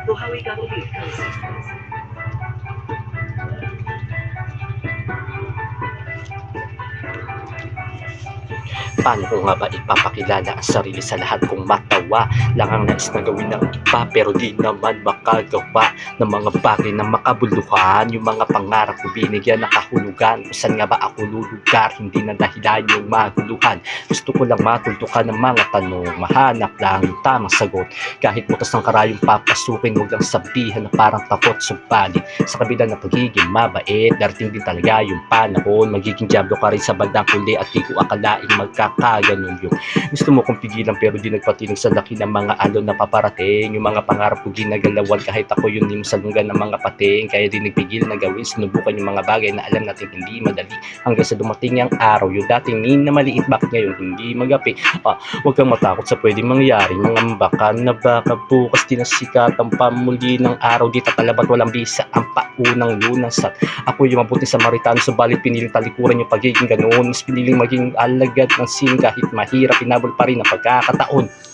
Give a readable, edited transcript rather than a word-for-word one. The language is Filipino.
Buhawi ka ulit, Kausap. Paano ko nga ba ipapakilala ang sarili sa lahat kung matawa lang ang nais na gawin ng iba pero di naman makagawa ng mga bagay na makabuluhan? Yung mga pangarap ko binigyan ng kahulugan, kung saan nga ba ako lulugar, hindi na dahilan yung maguluhan. Gusto ko lang matultukan ng mga tanong, mahanap lang yung tamang sagot. Kahit butas ng karayong papasukin, huwag lang sabihan na parang takot. Subalit sa kabila ng pagiging mabait, darating din talaga yung panahon, magiging diablo ka rin sa bandang huli at di ko akalaing magkakaganon yung gusto mo kong pigilan pero di nagpatinag sa laki ng mga alon na paparating. Yung mga pangarap ko ginagalawan kahit ako yun di masalunggan ng mga pating, kaya di nagpigil na gawin, sinubukan yung mga bagay na alam natin hindi madali hanggang sa dumating ang araw yung dating na maliit bakit ngayon hindi magapi. Huwag kang matakot sa pwedeng mangyari, mga ambakan na baka bukas di nasikatan pa muli ng araw, di tatalabat walang bisa ang paunang lunas at ako yung mabuting Samaritano, subalit piniling talikuran yung pagiging ganoon, mas piniling maging alagad ng sin kahit mahirap, pinabol pa rin ang pagkakataon.